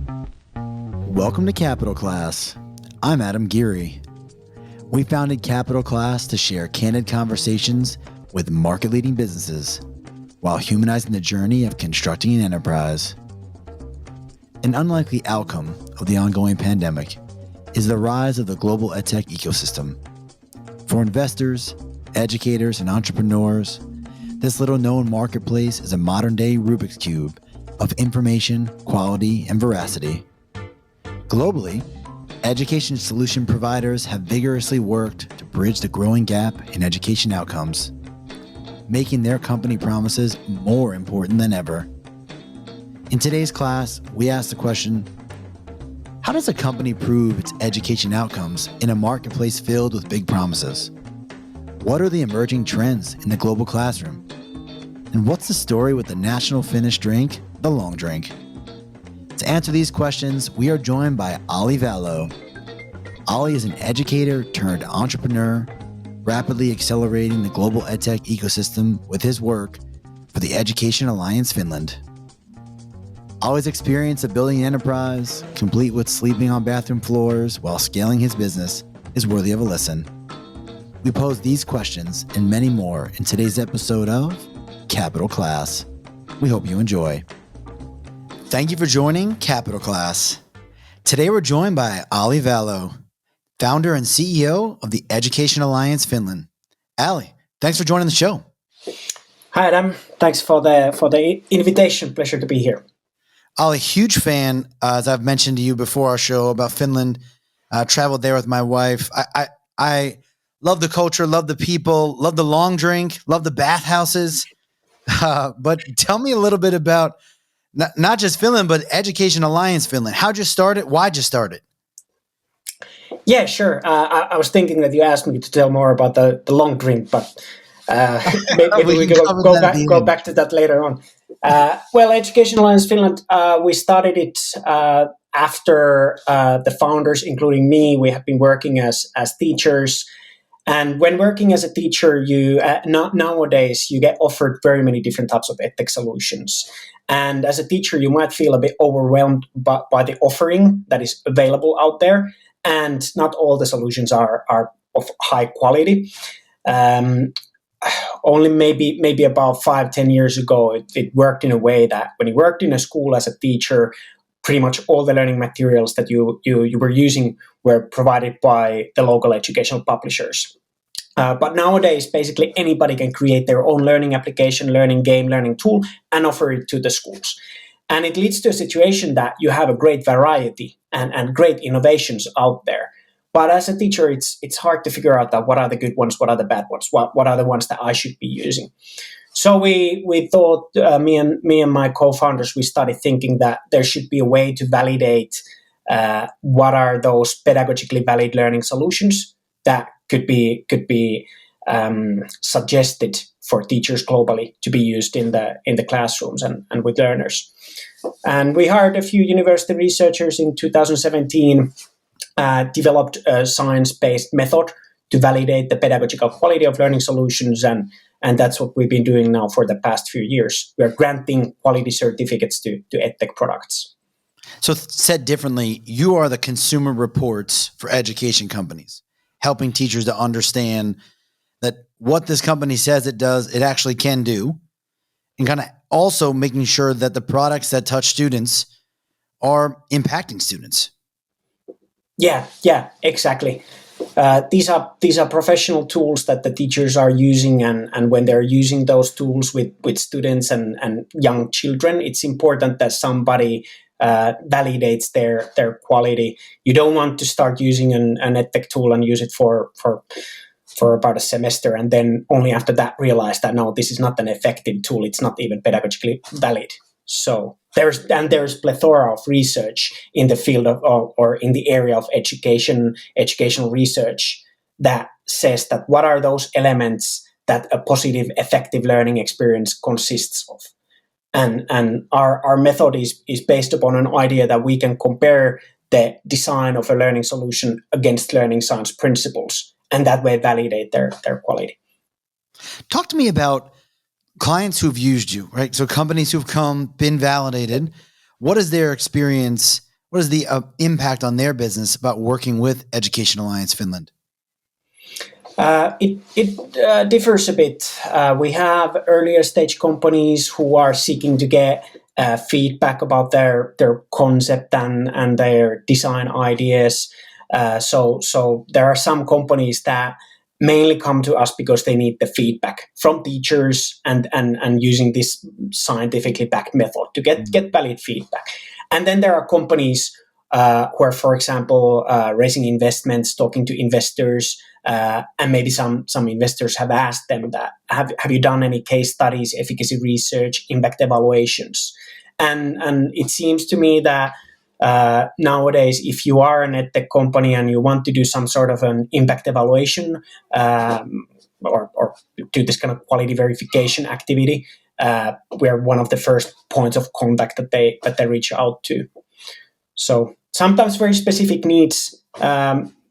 Welcome to Capital Class. I'm Adam Geary. We founded Capital Class to share candid conversations with market-leading businesses while humanizing the journey of constructing an enterprise. An unlikely outcome of the ongoing pandemic is the rise of the global Edtech ecosystem. For investors, educators, and entrepreneurs, this little-known marketplace is a modern-day Rubik's Cube of information, quality, and veracity. Globally, education solution providers have vigorously worked to bridge the growing gap in education outcomes, making their company promises more important than ever. In today's class, we ask the question, how does a company prove its education outcomes in a marketplace filled with big promises? What are the emerging trends in the global classroom? And what's the story with the national Finnish drink, the long drink? To answer these questions, we are joined by Olli Vallo. Olli is an educator turned entrepreneur, rapidly accelerating the global Edtech ecosystem with his work for the Education Alliance Finland. Olli's experience of building an enterprise, complete with sleeping on bathroom floors while scaling his business, is worthy of a listen. We pose these questions and many more in today's episode of Capital Class. We hope you enjoy. Thank you for joining Capital Class. Today we're joined by Olli Vallo, founder and CEO of the Education Alliance Finland. Olli, thanks for joining the show. Hi Adam, thanks for the invitation. Pleasure to be here. Olli, huge fan, as I've mentioned to you before our show about Finland. Traveled there with my wife. I love the culture, love the people, love the long drink, love the bathhouses. But tell me a little bit about not just Finland, but Education Alliance Finland. How'd you start it? Why'd you start it? Yeah, sure. I was thinking that you asked me to tell more about the long drink, but maybe we can go back to that later on. Well, Education Alliance Finland, we started it after the founders, including me. We have been working as teachers. And when working as a teacher, you nowadays you get offered very many different types of Edtech solutions. And as a teacher, you might feel a bit overwhelmed by the offering that is available out there. And not all the solutions are of high quality. Only maybe about 5-10 years ago, it worked in a way that when you worked in a school as a teacher, pretty much all the learning materials that you were using were provided by the local educational publishers. But nowadays, basically anybody can create their own learning application, learning game, learning tool, and offer it to the schools. And it leads to a situation that you have a great variety and great innovations out there. But as a teacher, it's hard to figure out that what are the good ones, what are the bad ones, what are the ones that I should be using. So we thought, me and my co-founders, we started thinking that there should be a way to validate what are those pedagogically valid learning solutions that could be suggested for teachers globally to be used in the classrooms and with learners. And we hired a few university researchers in 2017, developed a science-based method to validate the pedagogical quality of learning solutions, and that's what we've been doing now for the past few years. We're granting quality certificates to Edtech products. So said differently, you are the consumer reports for education companies, helping teachers to understand that what this company says it does, it actually can do, and kind of also making sure that the products that touch students are impacting students. Yeah, exactly. These are professional tools that the teachers are using, and when they're using those tools with students and young children, it's important that somebody validates their quality. You don't want to start using an Edtech tool and use it for about a semester, and then only after that realize that no, this is not an effective tool. It's not even pedagogically valid. So there's plethora of research in the field of or in the area of educational research that says that what are those elements that a positive, effective learning experience consists of. And our method is based upon an idea that we can compare the design of a learning solution against learning science principles, and that way validate their quality. Talk to me about clients who've used you, right? So companies who've come, been validated. What is their experience what is the impact on their business about working with Education Alliance Finland? It differs a bit. We have earlier stage companies who are seeking to get feedback about their concept and their design ideas. So there are some companies that mainly come to us because they need the feedback from teachers and using this scientifically backed method to get valid feedback. And then there are companies who are, for example, raising investments, talking to investors, and maybe some investors have asked them that, have you done any case studies, efficacy research, impact evaluations? And it seems to me that nowadays, if you are an edtech company and you want to do some sort of an impact evaluation or do this kind of quality verification activity, we're one of the first points of contact that they reach out to. So sometimes very specific needs.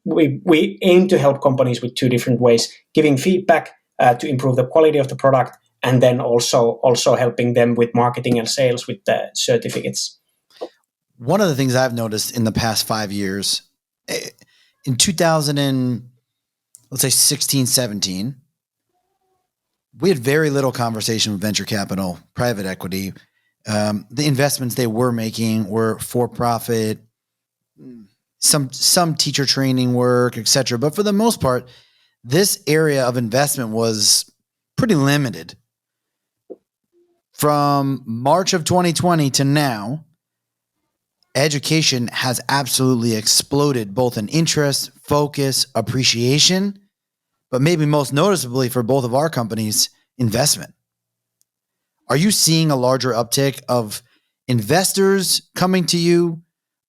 We aim to help companies with two different ways: giving feedback to improve the quality of the product, and then also helping them with marketing and sales with the certificates. One of the things I've noticed in the past 5 years, in 2000 and let's say 16, 17, we had very little conversation with venture capital, private equity. The investments they were making were for profit, some teacher training work, etc. But for the most part, this area of investment was pretty limited. From March of 2020 to now, education has absolutely exploded, both in interest, focus, appreciation, but maybe most noticeably for both of our companies, investment. Are you seeing a larger uptick of investors coming to you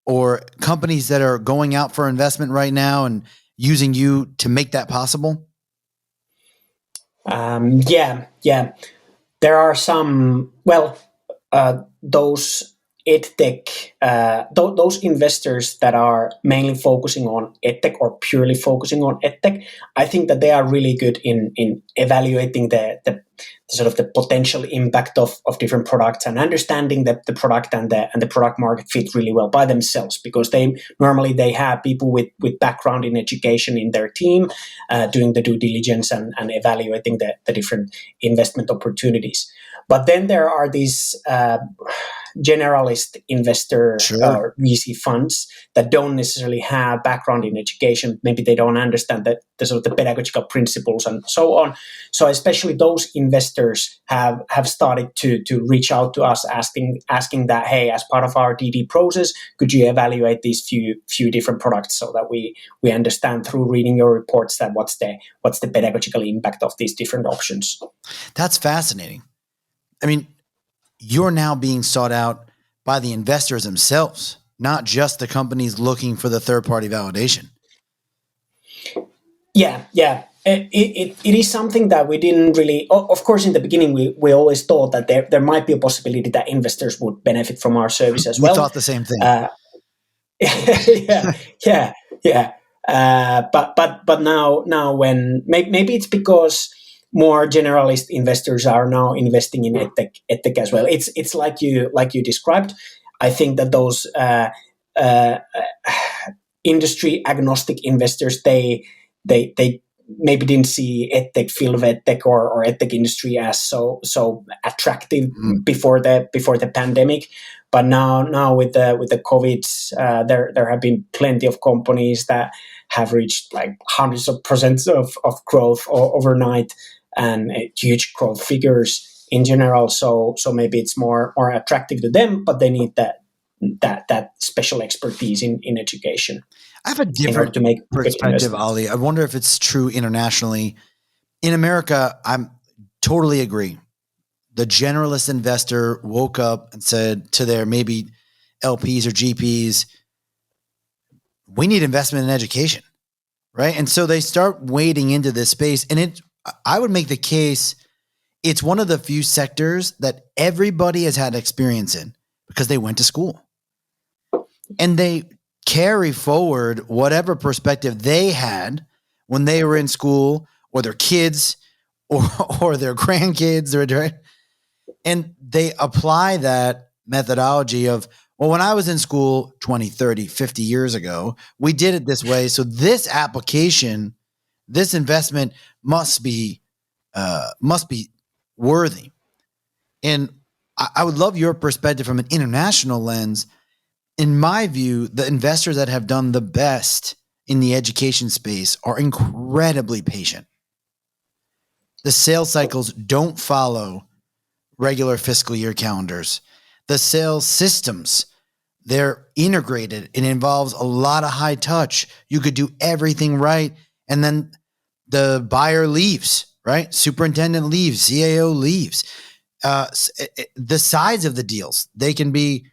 or companies that are going out for investment right now and using you to make that possible? Yeah. There are some, those edtech, those investors that are mainly focusing on edtech or purely focusing on edtech, I think that they are really good in evaluating the sort of the potential impact of different products and understanding the product and the product market fit really well by themselves, because they have people with background in education in their team doing the due diligence and evaluating the different investment opportunities. But then there are these generalist investor or VC funds that don't necessarily have background in education. Maybe they don't understand the sort of the pedagogical principles and so on. So especially those investors have started to reach out to us asking that, hey, as part of our DD process, could you evaluate these few different products so that we understand through reading your reports that what's the pedagogical impact of these different options. That's fascinating. I mean, you're now being sought out by the investors themselves, not just the companies looking for the third-party validation. Yeah. It is something that we didn't really. Of course, in the beginning, we always thought that there might be a possibility that investors would benefit from our service as well. We thought the same thing. Yeah. But now when maybe it's because more generalist investors are now investing in edtech as well. It's like you described. I think that those industry agnostic investors they maybe didn't see edtech, field of edtech or edtech industry as so attractive before the pandemic. But now with the COVID, there have been plenty of companies that have reached like hundreds of percents of growth overnight and huge growth figures in general. So maybe it's more attractive to them, but they need that special expertise in education. I have a different perspective, Olli. I wonder if it's true internationally. In America, I'm totally agree. The generalist investor woke up and said to their maybe LPs or GPs, we need investment in education, right? And so they start wading into this space. And I would make the case, it's one of the few sectors that everybody has had experience in because they went to school. And they carry forward whatever perspective they had when they were in school, or their kids or their grandkids, and they apply that methodology of Well, when I was in school 20, 30, 50 years ago, we did it this way. So this application, this investment must be worthy. And I would love your perspective from an international lens. In my view, the investors that have done the best in the education space are incredibly patient. The sales cycles don't follow regular fiscal year calendars. The sales systems, they're integrated. It involves a lot of high touch. You could do everything right, and then the buyer leaves, right? Superintendent leaves, CAO leaves. The size of the deals, they can be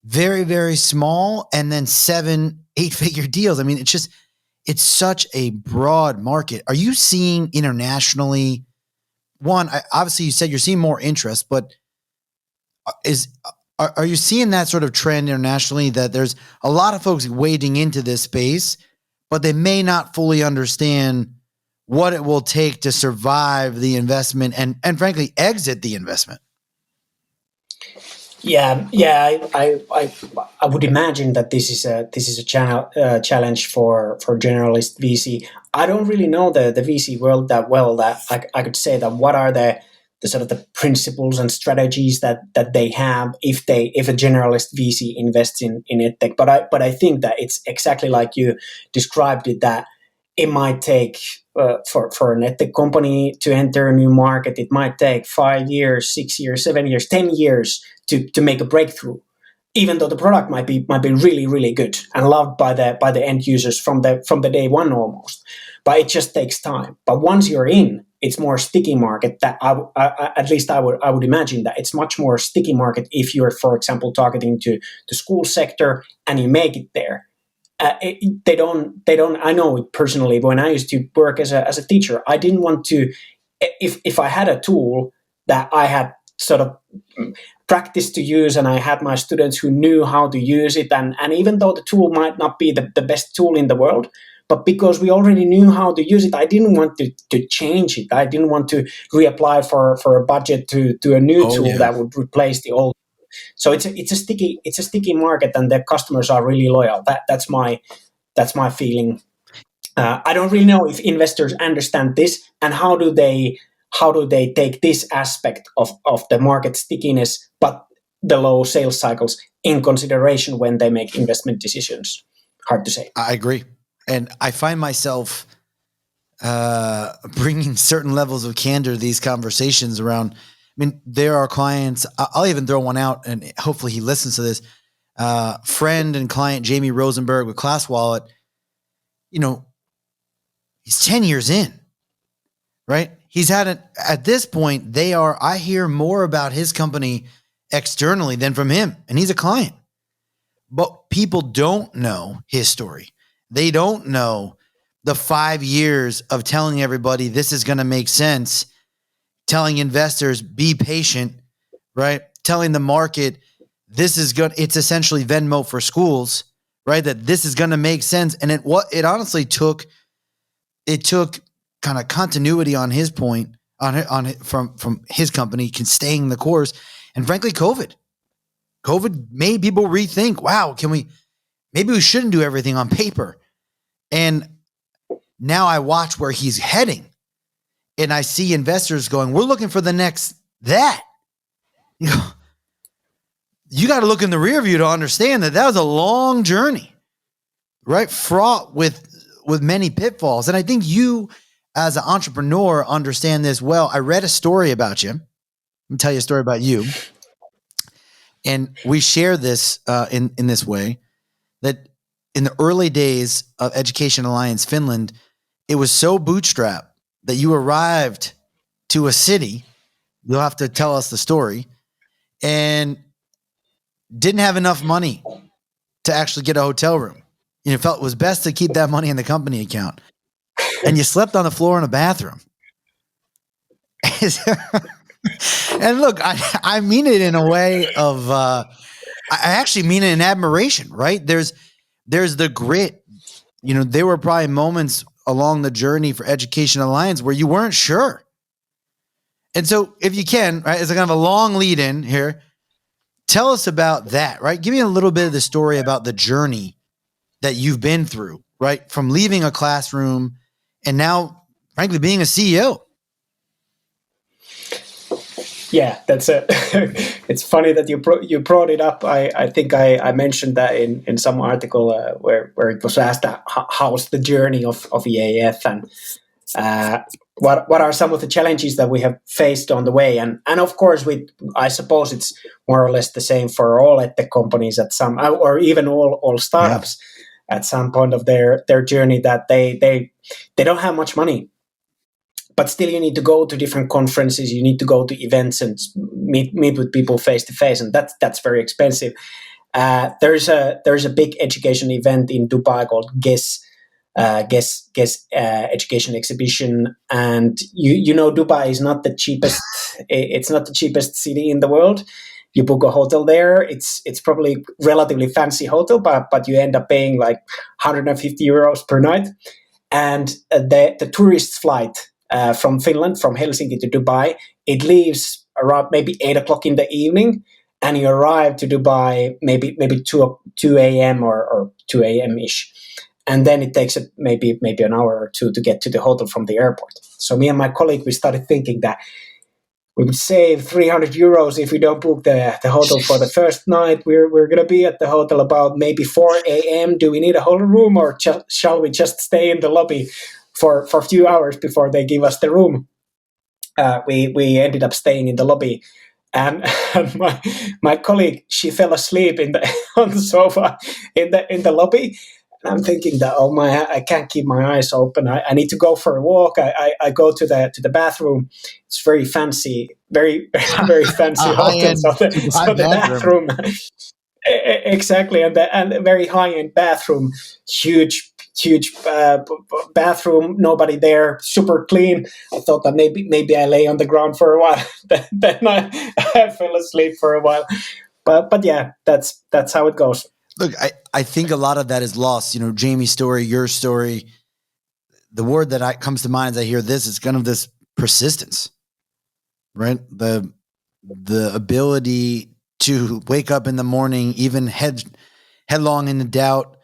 very, very small and then 7, 8-figure deals. I mean, it's such a broad market. Are you seeing internationally? One, obviously you said you're seeing more interest, but are you seeing that sort of trend internationally, that there's a lot of folks wading into this space, but they may not fully understand what it will take to survive the investment and frankly exit the investment? Yeah, I would imagine that this is a challenge for generalist VC. I don't really know the VC world that well, that I could say that what are the sort of the principles and strategies that they have if a generalist VC invests in Edtech. But I think that it's exactly like you described it, that it might take for an Edtech company to enter a new market, it might take 5 years, 6 years, 7 years, 10 years to make a breakthrough, even though the product might be really, really good and loved by the end users from the day one almost. But it just takes time. But once you're in, it's more sticky market. That at least I would imagine that it's much more sticky market if you're, for example, targeting to the school sector and you make it there. They don't. I know it personally. When I used to work as a teacher, I didn't want to. If I had a tool that I had sort of practice to use, and I had my students who knew how to use it, and even though the tool might not be the best tool in the world, but because we already knew how to use it, I didn't want to change it. I didn't want to reapply for a budget to a new tool that would replace the old. So it's a sticky market, and the customers are really loyal. That's my feeling. I don't really know if investors understand this, and how do they take this aspect of the market stickiness, but the low sales cycles in consideration when they make investment decisions. Hard to say. I agree. And I find myself bringing certain levels of candor to these conversations around. I mean, there are clients, I'll even throw one out, and hopefully he listens to this. Friend and client Jamie Rosenberg with Class Wallet, he's 10 years in, right? He's had it at this point. I hear more about his company externally than from him, and he's a client. But people don't know his story. They don't know the 5 years of telling everybody this is going to make sense, telling investors be patient, right? Telling the market this is good. It's essentially Venmo for schools, right? That this is going to make sense. And it honestly took kind of continuity on his point from his company staying the course. And frankly, COVID made people rethink, wow, maybe we shouldn't do everything on paper. And now I watch where he's heading, and I see investors going, we're looking for the next that. You got to look in the rear view to understand that was a long journey, right? Fraught with many pitfalls. And I think you, as an entrepreneur, understand this well. I read a story about you. Let me tell you a story about you. And we share this in this way, that in the early days of Education Alliance Finland, it was so bootstrapped that you arrived to a city. You'll have to tell us the story, and didn't have enough money to actually get a hotel room. You felt it was best to keep that money in the company account, and you slept on the floor in a bathroom. And look, I mean it in a way of, I actually mean it in admiration, right? There's the grit. There were probably moments along the journey for Education Alliance where you weren't sure. And so if you can, right, it's kind of a long lead in here. Tell us about that, right? Give me a little bit of the story about the journey that you've been through, right? From leaving a classroom and now, frankly, being a CEO. Yeah, that's it. It's funny that you brought it up. I think I mentioned that in some article where it was asked how's the journey of EAF, and what are some of the challenges that we have faced on the way, and of course I suppose it's more or less the same for all edtech companies at some, or even all startups at some point of their journey, that they don't have much money. But still, you need to go to different conferences. You need to go to events and meet with people face to face, and that's very expensive. There's a big education event in Dubai called GES Education Exhibition, and you know Dubai is not the cheapest. It's not the cheapest city in the world. You book a hotel there, it's probably relatively fancy hotel, but you end up paying like 150 euros per night, and the tourist flight from Finland, from Helsinki to Dubai, it leaves around maybe 8 o'clock in the evening, and you arrive to Dubai maybe 2 a.m. or 2 a.m. ish. And then it takes maybe an hour or two to get to the hotel from the airport. So me and my colleague, we started thinking that we would save 300 euros if we don't book the hotel for the first night. We're going to be at the hotel about maybe 4 a.m. Do we need a hotel room, or shall we just stay in the lobby for a few hours before they give us the room? We ended up staying in the lobby, and my colleague, she fell asleep on the sofa in the lobby. And I'm thinking that, oh my, I can't keep my eyes open. I need to go for a walk. I go to the bathroom. It's very fancy, very very fancy hotel. So the bathroom, exactly, and a very high end bathroom, huge bathroom, nobody there, super clean. I thought that maybe I lay on the ground for a while. Then I fell asleep for a while. But yeah, that's how it goes. Look, I think a lot of that is lost. You know, Jamie's story, your story. The word that comes to mind as I hear this is kind of this persistence, right? The ability to wake up in the morning, even headlong into doubt,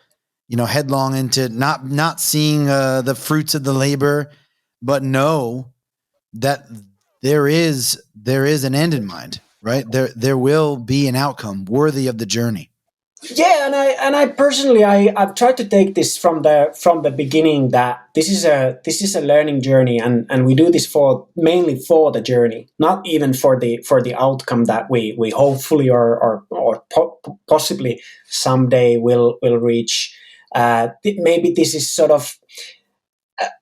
you know, headlong into not seeing the fruits of the labor, but know that there is an end in mind, right? There will be an outcome worthy of the journey. Yeah, and I personally, I've tried to take this from the beginning, that this is a learning journey, and we do this mainly for the journey, not even for the outcome that we hopefully or possibly someday will reach. Maybe this is sort of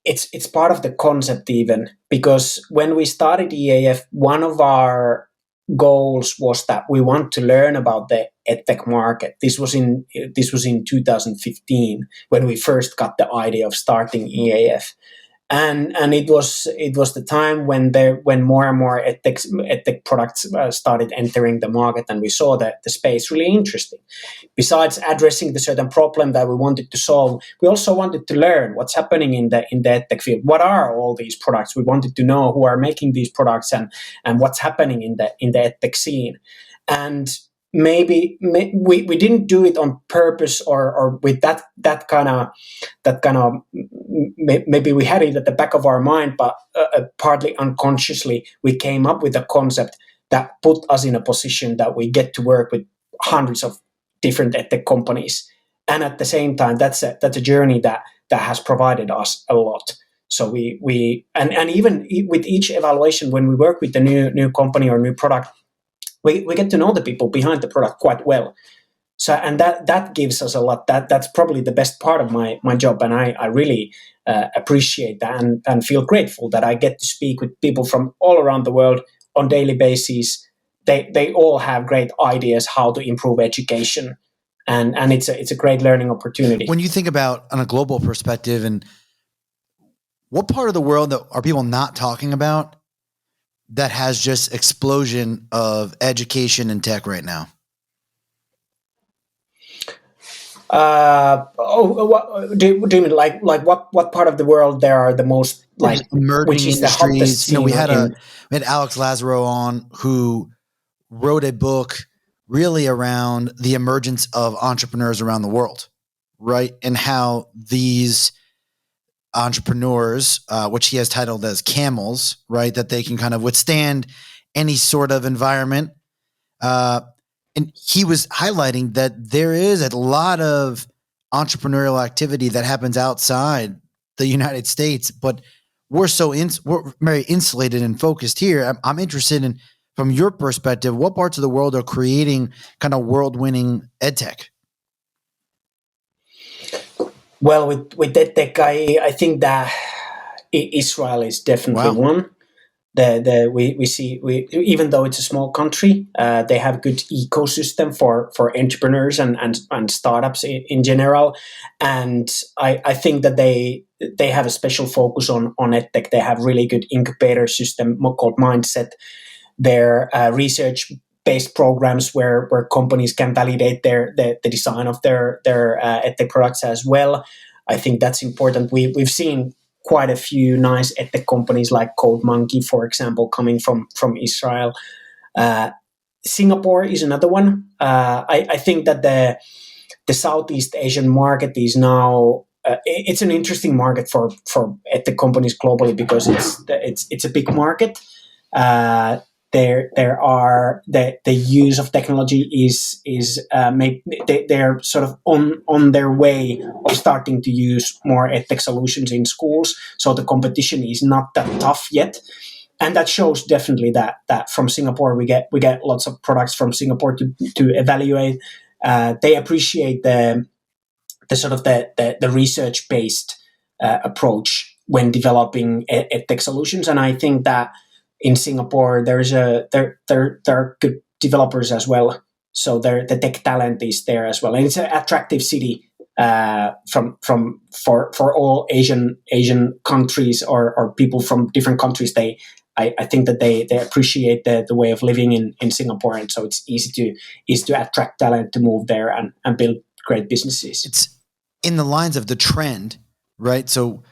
it's part of the concept, even because when we started EAF, one of our goals was that we want to learn about the edtech market. This was in 2015 when we first got the idea of starting EAF, and it was the time when more and more edtech products started entering the market, and we saw that the space really interesting. Besides addressing the certain problem that we wanted to solve, we also wanted to learn what's happening in the edtech field. What are all these products? We wanted to know who are making these products and what's happening in the edtech scene. And maybe we didn't do it on purpose or with that kind of maybe we had it at the back of our mind, but partly unconsciously we came up with a concept that put us in a position that we get to work with hundreds of different edtech companies, and at the same time that's a journey that has provided us a lot. So we even with each evaluation, when we work with the new company or new product, we get to know the people behind the product quite well. So, and that gives us a lot. That's probably the best part of my job, and I really appreciate that and feel grateful that I get to speak with people from all around the world on daily basis. They all have great ideas how to improve education, and it's a great learning opportunity. When you think about on a global perspective, and what part of the world that are people not talking about that has just explosion of education and tech right now? Do you mean like what part of the world there are the most like emerging which is industries? The we had Alex Lazaro on, who wrote a book really around the emergence of entrepreneurs around the world, right? And how these entrepreneurs, which he has titled as camels, right, that they can kind of withstand any sort of environment. And he was highlighting that there is a lot of entrepreneurial activity that happens outside the United States, but we're very insulated and focused here. I'm interested in, from your perspective, what parts of the world are creating kind of world-winning edtech? Well, with Edtech, I think that Israel is definitely one. We see even though it's a small country, they have good ecosystem for entrepreneurs and startups in general, and I think that they have a special focus on Edtech. They have really good incubator system called Mindset. Their research based programs where companies can validate the design of their Edtech products as well. I think that's important. We've seen quite a few nice Edtech companies like CodeMonkey, for example, coming from Israel. Singapore is another one. I think that the Southeast Asian market is now it's an interesting market for Edtech companies globally because it's a big market. There are the use of technology is they're sort of on their way of starting to use more Edtech solutions in schools. So the competition is not that tough yet, and that shows definitely that from Singapore we get lots of products from Singapore to evaluate. They appreciate the sort of the research based approach when developing Edtech solutions, and I think that in Singapore, there are good developers as well. So the tech talent is there as well, and it's an attractive city for all Asian countries or people from different countries. I think that they appreciate the way of living in Singapore, and so it's easy to attract talent to move there and build great businesses. It's in the lines of the trend, right? So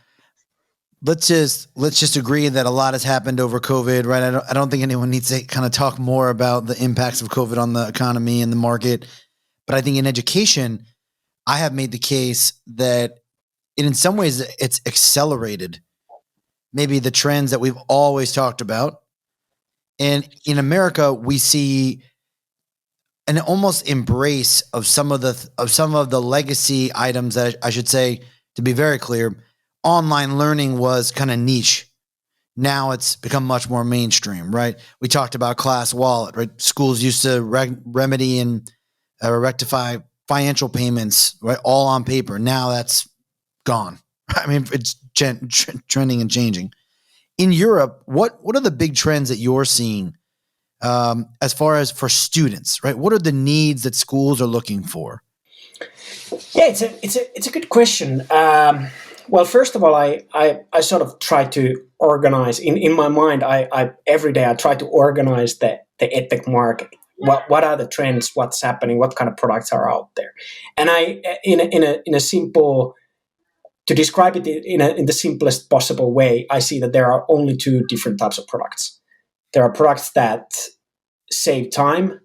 let's just agree that a lot has happened over COVID, right? I don't think anyone needs to kind of talk more about the impacts of COVID on the economy and the market. But I think in education, I have made the case that in some ways it's accelerated maybe the trends that we've always talked about. And in America, we see an almost embrace of some of the legacy items that I should say, to be very clear, online learning was kind of niche. Now it's become much more mainstream, right? We talked about Class Wallet, right? Schools used to remedy and rectify financial payments, right? All on paper. Now that's gone. I mean, it's trending and changing. In Europe, what are the big trends that you're seeing as far as for students, right? What are the needs that schools are looking for? Yeah, it's a good question. Well, first of all, I sort of try to organize in my mind. I every day I try to organize the Edtech market. What are the trends? What's happening? What kind of products are out there? And I in a simple, to describe it in the simplest possible way, I see that there are only two different types of products. There are products that save time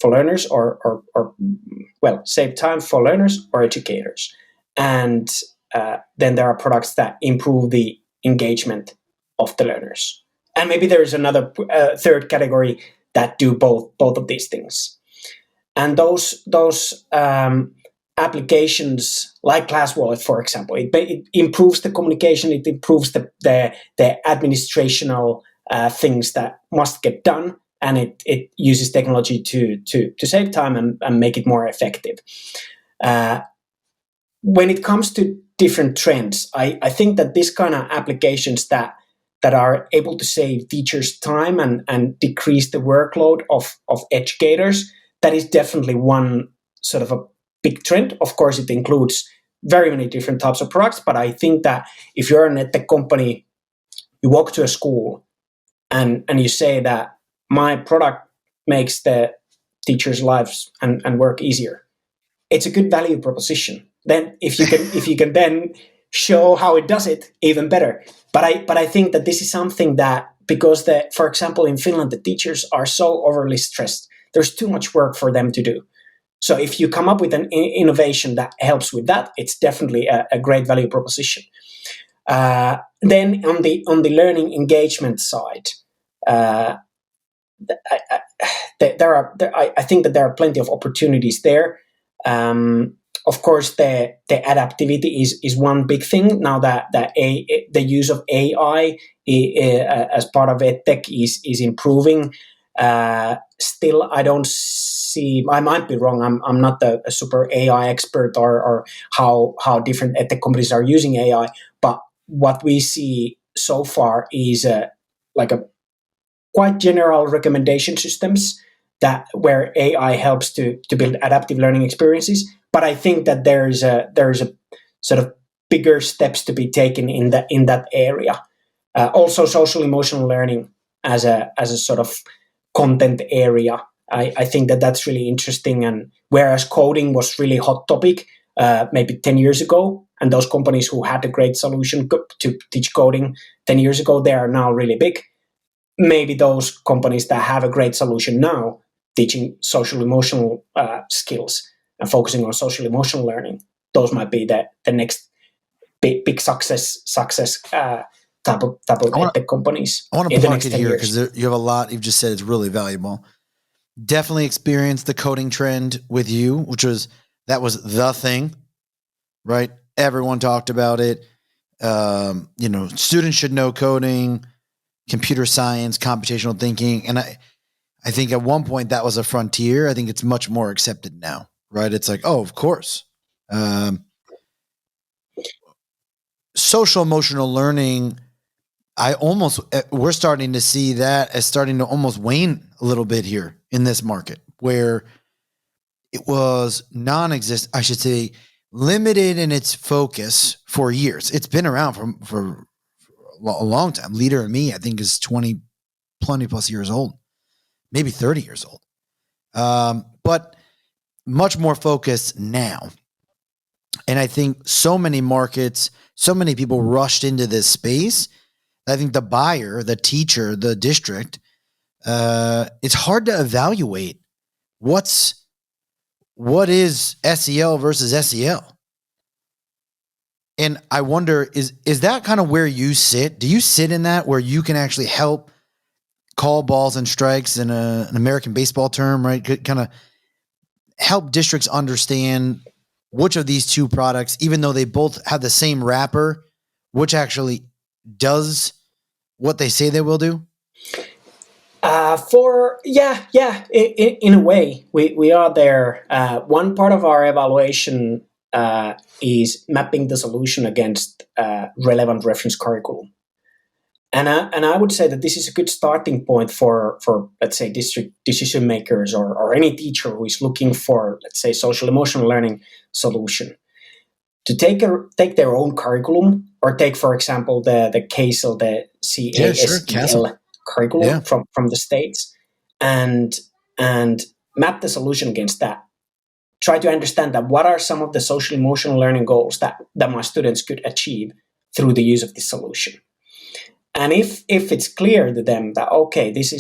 for learners or save time for learners or educators, and then there are products that improve the engagement of the learners, and maybe there is another third category that do both of these things. And those applications like Class Wallet, for example, it improves the communication, it improves the administrational things that must get done, and it uses technology to save time and make it more effective. When it comes to different trends, I think that this kind of applications that are able to save teachers time and decrease the workload of educators, that is definitely one sort of a big trend. Of course, it includes very many different types of products, but I think that if you're an Edtech company, you walk to a school and you say that my product makes the teachers' lives and work easier, it's a good value proposition. Then if you can then show how it does it, even better. But I think that this is something that, because for example in Finland the teachers are so overly stressed, there's too much work for them to do. So if you come up with an innovation that helps with that, it's definitely a great value proposition. Then on the learning engagement side, I think that there are plenty of opportunities there. Of course, the adaptivity is one big thing. Now that the use of AI as part of Edtech is improving. Still, I don't see. I might be wrong. I'm not a super AI expert or how different Edtech companies are using AI. But what we see so far is like a quite general recommendation systems that where AI helps to build adaptive learning experiences. But I think that there's a sort of bigger steps to be taken in that area. Also, social emotional learning as a sort of content area. I think that that's really interesting. And whereas coding was really hot topic maybe 10 years ago, and those companies who had a great solution to teach coding 10 years ago, they are now really big. Maybe those companies that have a great solution now, teaching social emotional skills and focusing on social emotional learning, those might be the next big success type of Edtech companies. I want to park it here because you have a lot. You've just said it's really valuable. Definitely experienced the coding trend with you, that was the thing, right? Everyone talked about it. Students should know coding, computer science, computational thinking. And I think at one point that was a frontier. I think it's much more accepted now, right? It's like, oh, of course. Social emotional learning, we're starting to see that as starting to almost wane a little bit here in this market, where it was non-existent, I should say, limited in its focus for years. It's been around for a long time. Leader and Me, I think, is 20 plus years old, maybe 30 years old. But much more focused now. And I think so many markets, so many people rushed into this space. I think the buyer, the teacher, the district, it's hard to evaluate what is SEL versus SEL. And I wonder, is that kind of where you sit? Do you sit in that where you can actually help call balls and strikes in an American baseball term, right? Kind of help districts understand which of these two products, even though they both have the same wrapper, which actually does what they say they will do? In a way, we are there. One part of our evaluation is mapping the solution against relevant reference curriculum. And I would say that this is a good starting point for let's say, district decision makers or any teacher who is looking for, let's say, social emotional learning solution. To take their own curriculum, or take, for example, the CASEL, the CASEL curriculum from the States, and map the solution against that. Try to understand that what are some of the social emotional learning goals that my students could achieve through the use of this solution. And if it's clear to them that, okay, this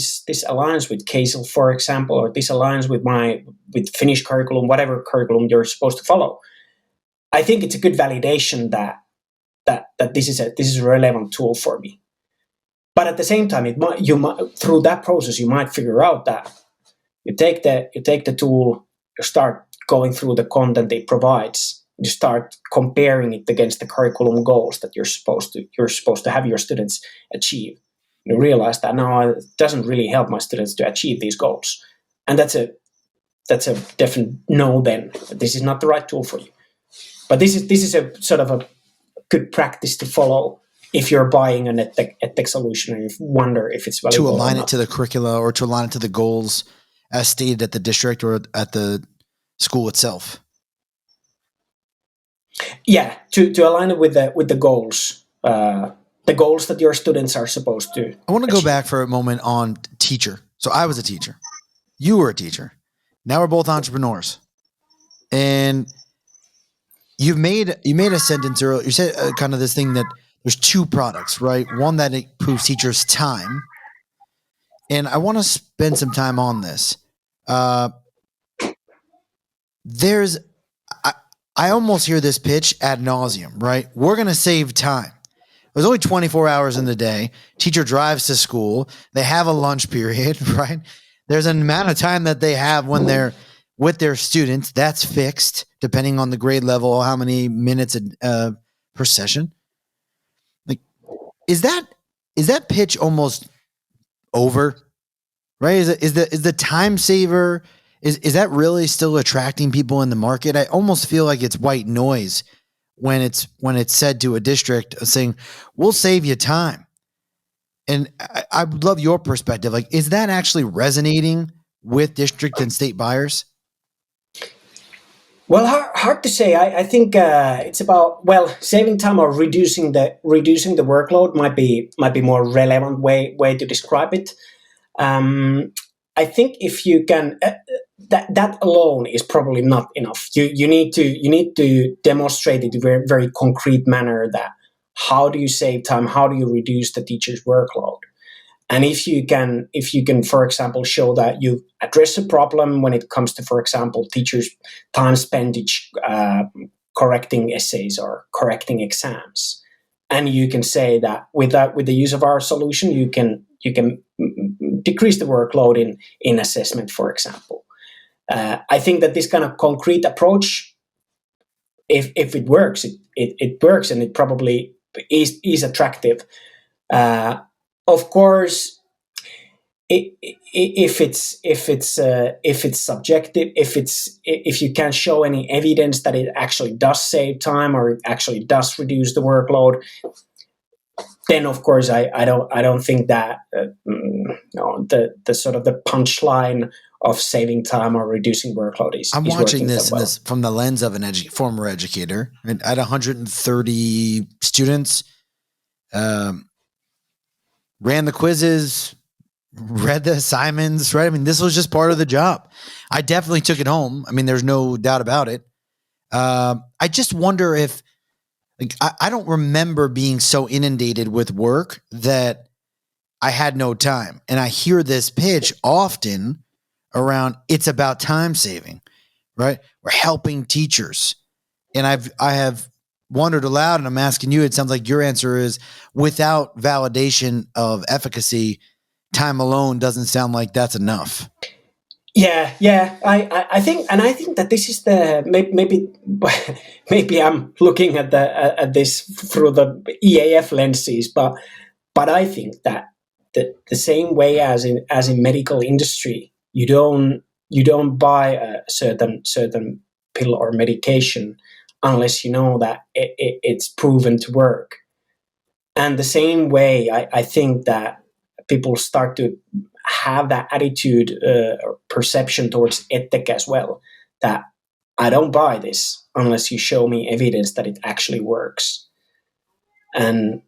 aligns with CASEL, for example, or this aligns with Finnish curriculum, whatever curriculum you're supposed to follow, I think it's a good validation that this is a relevant tool for me. But at the same time, through that process, you might figure out that you take the tool, you start going through the content it provides, you start comparing it against the curriculum goals that you're supposed to have your students achieve. You realize that now it doesn't really help my students to achieve these goals, and that's a definite no. Then this is not the right tool for you. But this is a sort of a good practice to follow if you're buying an Edtech solution and you wonder if it's valuable to align it to the curricula or to align it to the goals as stated at the district or at the school itself. Yeah, to align it with the goals, the goals that your students are supposed to. I want to go back for a moment on teacher. So I was a teacher. You were a teacher. Now we're both entrepreneurs, and you made a sentence earlier. You said kind of this thing that there's two products, right? One that improves teachers' time, and I want to spend some time on this. there's I almost hear this pitch ad nauseum, right? We're going to save time. There's only 24 hours in the day. Teacher drives to school. They have a lunch period, right? There's an amount of time that they have when they're with their students. That's fixed depending on the grade level, how many minutes per session. Like, is that pitch almost over? Right? Is the time saver is that really still attracting people in the market? I almost feel like it's white noise when it's said to a district saying, "We'll save you time." And I would love your perspective. Like, is that actually resonating with district and state buyers? Well, hard to say. I think it's about, well, saving time or reducing the workload might be more relevant way to describe it. I think if you can, that alone is probably not enough. You need to demonstrate it in a very, very concrete manner that how do you save time, how do you reduce the teacher's workload. And if you can, for example, show that you address a problem when it comes to, for example, teachers' time spent correcting essays or correcting exams, and you can say that with the use of our solution, you can decrease the workload in assessment, for example. I think that this kind of concrete approach, if it works, it works, and it probably is attractive. Of course, if it's subjective, if you can't show any evidence that it actually does save time or it actually does reduce the workload, then of course I don't think that the sort of the punchline of saving time or reducing workload is. I'm is watching working this, so well. this from the lens of an former educator. And I had 130 students, ran the quizzes, read the assignments, right? I mean, this was just part of the job. I definitely took it home. I mean, there's no doubt about it. I just wonder if, like, I don't remember being so inundated with work that I had no time. And I hear this pitch often around it's about time saving, right? We're helping teachers. And I have wondered aloud, and I'm asking you, it sounds like your answer is without validation of efficacy, time alone doesn't sound like that's enough. Yeah. I think that this is the maybe I'm looking at this through the EAF lenses, but I think that the same way as in medical industry, you don't buy a certain pill or medication unless you know that it's proven to work. And the same way, I think that people start to have that attitude or perception towards Edtech as well, that I don't buy this unless you show me evidence that it actually works. And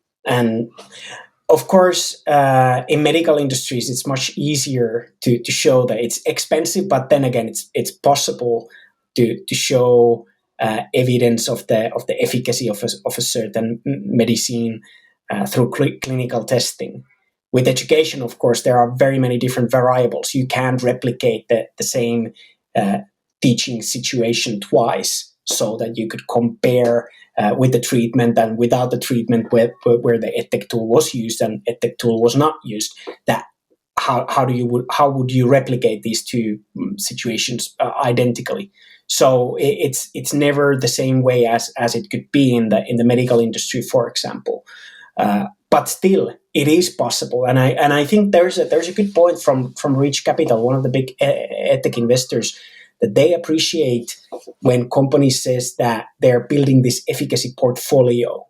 of course, in medical industries, it's much easier to show that it's expensive, but then again, it's possible to show evidence of the efficacy of a certain medicine through clinical testing. With education, of course, there are very many different variables. You can't replicate the same teaching situation twice, so that you could compare with the treatment and without the treatment where the Edtech tool was used and Edtech tool was not used. That how would you replicate these two situations identically? So it's never the same way as it could be in the medical industry, for example. But still, it is possible, and I think there's a good point from Reach Capital, one of the big Edtech investors, that they appreciate when companies says that they're building this efficacy portfolio.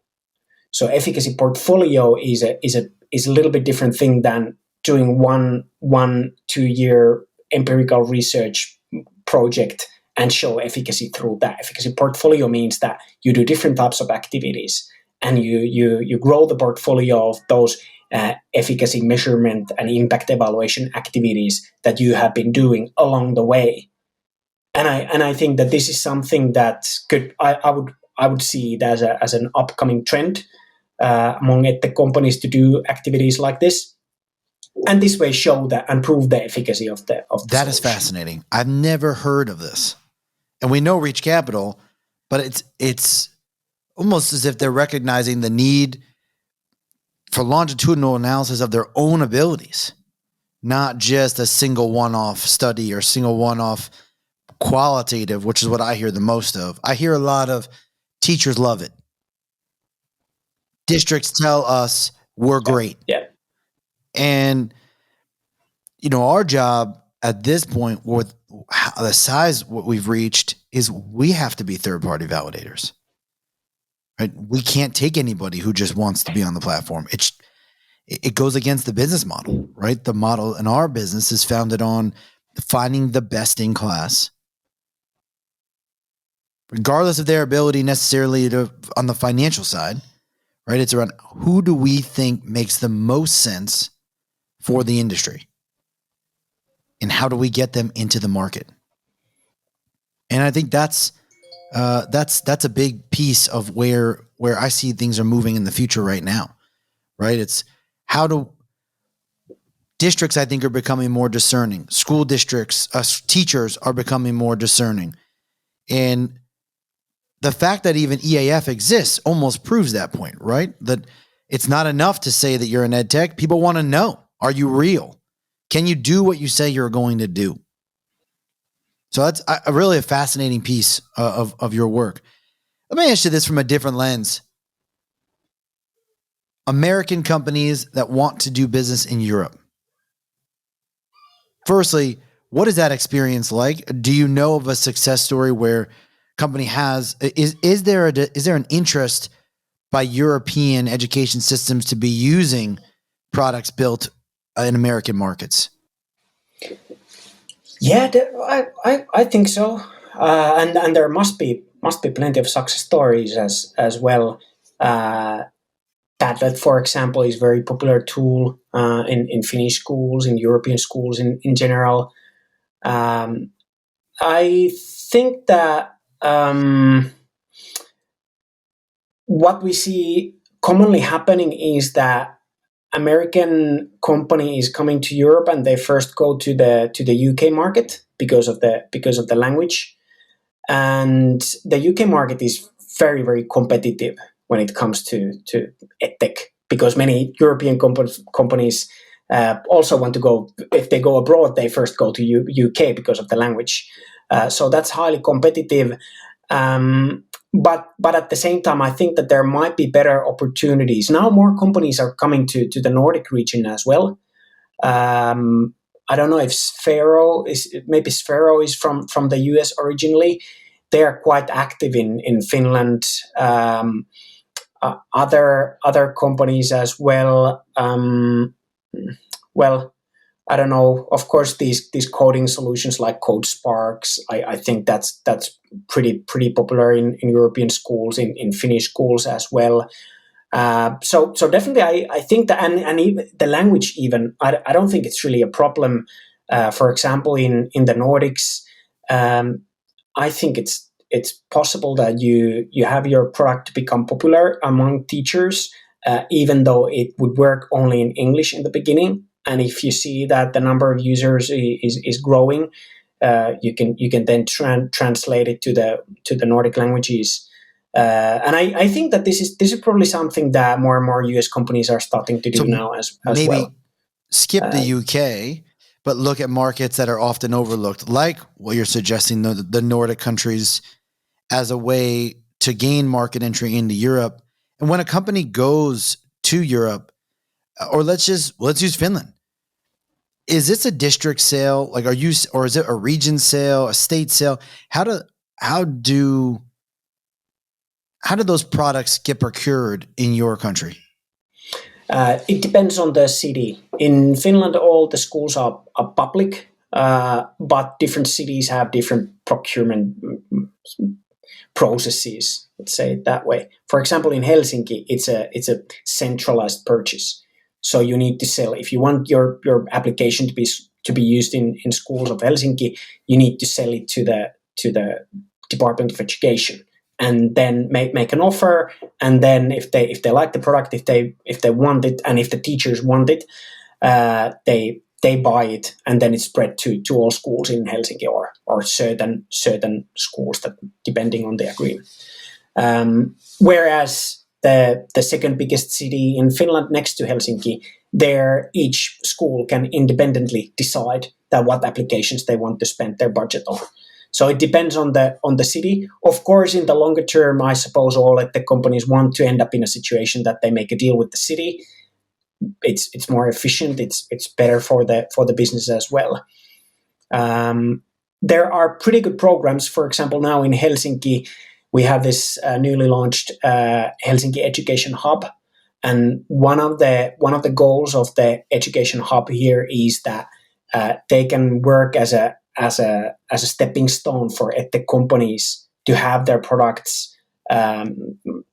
So efficacy portfolio is a little bit different thing than doing one 2-year empirical research project and show efficacy through that. Efficacy portfolio means that you do different types of activities, and you grow the portfolio of those efficacy measurement and impact evaluation activities that you have been doing along the way. And I think that this is something that I would see it as an upcoming trend among Edtech companies to do activities like this. and this way show that and prove the efficacy of the That is solution. fascinating. I've never heard of this. And we know Reach Capital, but it's almost as if they're recognizing the need for longitudinal analysis of their own abilities, not just a single one-off study or single one-off qualitative, which is what I hear the most of. I hear a lot of teachers love it. Districts tell us we're great. Yeah. And, our job at this point with the size what we've reached is we have to be third-party validators. Right? We can't take anybody who just wants to be on the platform. It goes against the business model, right? The model in our business is founded on finding the best in class, regardless of their ability necessarily on the financial side, right? It's around who do we think makes the most sense for the industry, and how do we get them into the market? And I think that's a big piece of where I see things are moving in the future right now, right? It's how do districts, I think, are becoming more discerning. School districts, teachers are becoming more discerning. And the fact that even EAF exists almost proves that point, right? That it's not enough to say that you're an Edtech. People want to know, are you real? Can you do what you say you're going to do? So that's a really a fascinating piece of your work. Let me ask you this from a different lens. American companies that want to do business in Europe. Firstly, what is that experience like? Do you know of a success story where company is there an interest by European education systems to be using products built in American markets? Yeah, I think so, and there must be plenty of success stories as well. Padlet, for example, is a very popular tool in Finnish schools, in European schools in general. I think that what we see commonly happening is that American company is coming to Europe and they first go to the UK market because of the language, and the UK market is very, very competitive when it comes to edtech, because many European companies also want to go. If they go abroad, they first go to UK because of the language. So that's highly competitive. But at the same time, I think that there might be better opportunities. Now more companies are coming to the Nordic region as well. I don't know if Sphero is from the US originally. They are quite active in Finland. Other companies as well. Well, I don't know. Of course, these coding solutions like CodeSparks, I think that's pretty popular in European schools, in Finnish schools as well. So definitely, I think that, and even the language, even I don't think it's really a problem. For example, in the Nordics, I think it's possible that you have your product become popular among teachers, even though it would work only in English in the beginning. And if you see that the number of users is growing, you can then translate it to the Nordic languages. And I think that this is probably something that more and more US companies are starting to do now as maybe well. Skip the UK, but look at markets that are often overlooked, like what you're suggesting, the Nordic countries, as a way to gain market entry into Europe. And when a company goes to Europe, or let's use Finland. Is this a district sale? Like, or is it a region sale, a state sale? How do those products get procured in your country? It depends on the city. In Finland, all the schools are public, but different cities have different procurement processes. Let's say it that way. For example, in Helsinki, it's a centralized purchase. So you need to sell. If you want your application to be used in schools of Helsinki, you need to sell it to the Department of Education, and then make an offer. And then if they like the product, if they want it, and if the teachers want it, they buy it, and then it's spread to all schools in Helsinki, or certain schools, that depending on the agreement. Whereas the second biggest city in Finland, next to Helsinki, there each school can independently decide that what applications they want to spend their budget on. So it depends on the city. Of course, in the longer term, I suppose all the companies want to end up in a situation that they make a deal with the city. It's more efficient. It's better for the business as well. There are pretty good programs. For example, now in Helsinki, we have this newly launched Helsinki Education Hub, and one of the goals of the Education Hub here is that they can work as a stepping stone for Edtech companies to have their products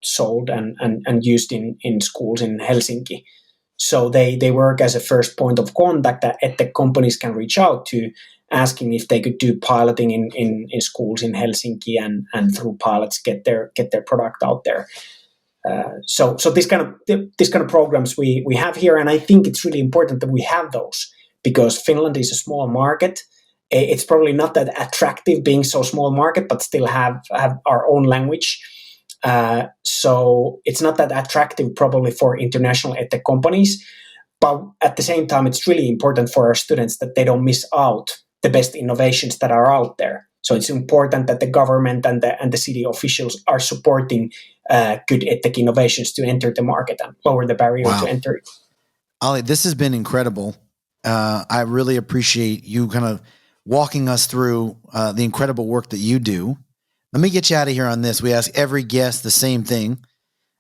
sold and used in schools in Helsinki. So they work as a first point of contact that Edtech companies can reach out to, asking if they could do piloting in schools in Helsinki, and through pilots get their product out there. So this kind of programs we have here, and I think it's really important that we have those, because Finland is a small market. It's probably not that attractive being so small market, but still have our own language. So it's not that attractive probably for international Edtech companies. But at the same time, it's really important for our students that they don't miss out the best innovations that are out there. So it's important that the government and the city officials are supporting good Edtech innovations to enter the market and lower the barrier to enter it. Olli, this has been incredible. I really appreciate you kind of walking us through the incredible work that you do. Let me get you out of here on this. We ask every guest the same thing.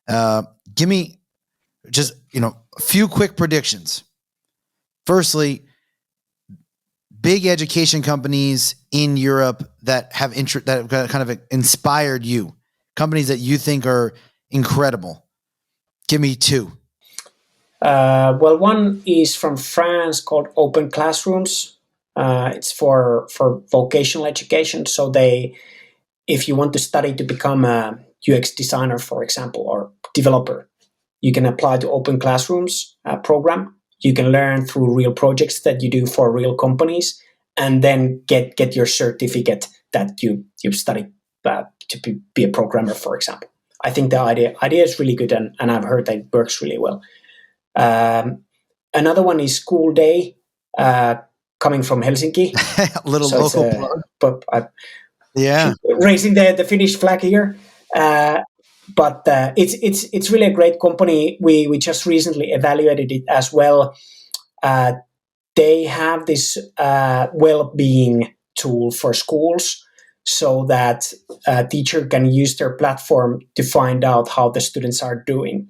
Give me just, a few quick predictions. Firstly, big education companies in Europe that have that kind of inspired you, companies that you think are incredible. Give me two. Well, one is from France called Open Classrooms. It's for vocational education. So if you want to study to become a UX designer, for example, or developer, you can apply to Open Classrooms program. You can learn through real projects that you do for real companies, and then get your certificate that you studied to be a programmer, for example. I think the idea is really good, and I've heard that it works really well. Another one is School Day, coming from Helsinki. A little so local plug. Yeah, raising the Finnish flag here. But it's really a great company. We just recently evaluated it as well. They have this well-being tool for schools, so that a teacher can use their platform to find out how the students are doing,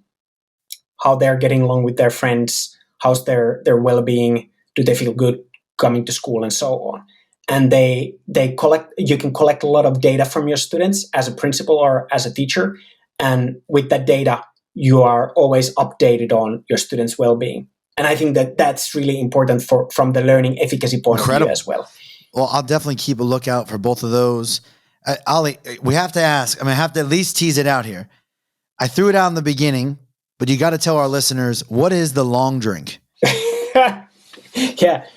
how they're getting along with their friends, how's their well-being, do they feel good coming to school, and so on. And you can collect a lot of data from your students as a principal or as a teacher. And with that data, you are always updated on your students' well-being. And I think that's really important from the learning efficacy point of view as well. Well, I'll definitely keep a lookout for both of those. Olli, we have to ask, I have to at least tease it out here. I threw it out in the beginning, but you got to tell our listeners, what is the long drink? Yeah.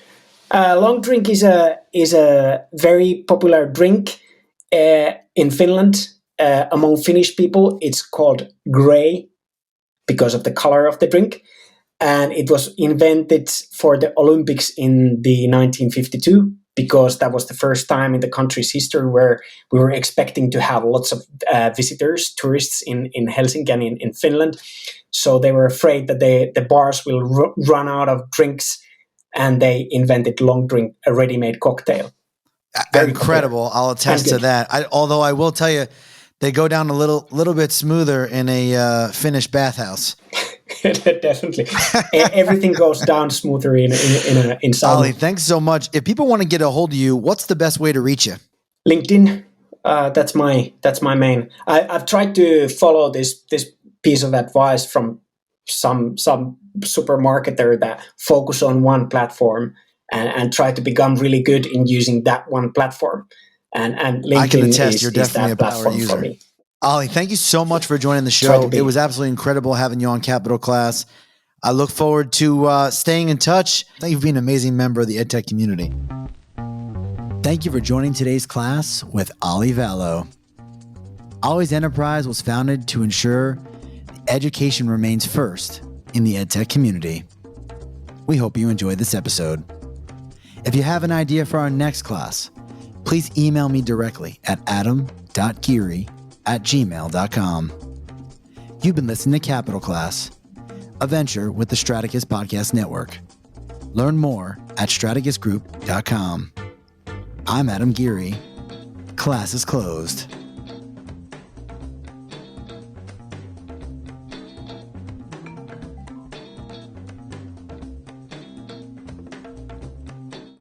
Long drink is a very popular drink in Finland. Among Finnish people, it's called grey because of the color of the drink. And it was invented for the Olympics in the 1952, because that was the first time in the country's history where we were expecting to have lots of visitors, tourists in Helsinki and in Finland. So they were afraid that the bars will run out of drinks, and they invented long drink, a ready-made cocktail. Very incredible. Popular. I'll attest to that. Although I will tell you, they go down a little bit smoother in a Finnish bathhouse. Definitely. Everything goes down smoother in sauna. Olli, thanks so much. If people want to get a hold of you, what's the best way to reach you? LinkedIn. That's my main. I've tried to follow this piece of advice from some supermarketer that focus on one platform and try to become really good in using that one platform. And LinkedIn I can attest, you're is definitely that a power platform user. for me. Olli, thank you so much for joining the show. It was absolutely incredible having you on Capital Class. I look forward to staying in touch. Thank you for being an amazing member of the Edtech community. Thank you for joining today's class with Olli Vallo. Olli's enterprise was founded to ensure education remains first in the Edtech community. We hope you enjoyed this episode. If you have an idea for our next class, please email me directly at adam.geary@gmail.com. You've been listening to Capital Class, a venture with the Strategos Podcast Network. Learn more at strategosgroup.com. I'm Adam Geary. Class is closed.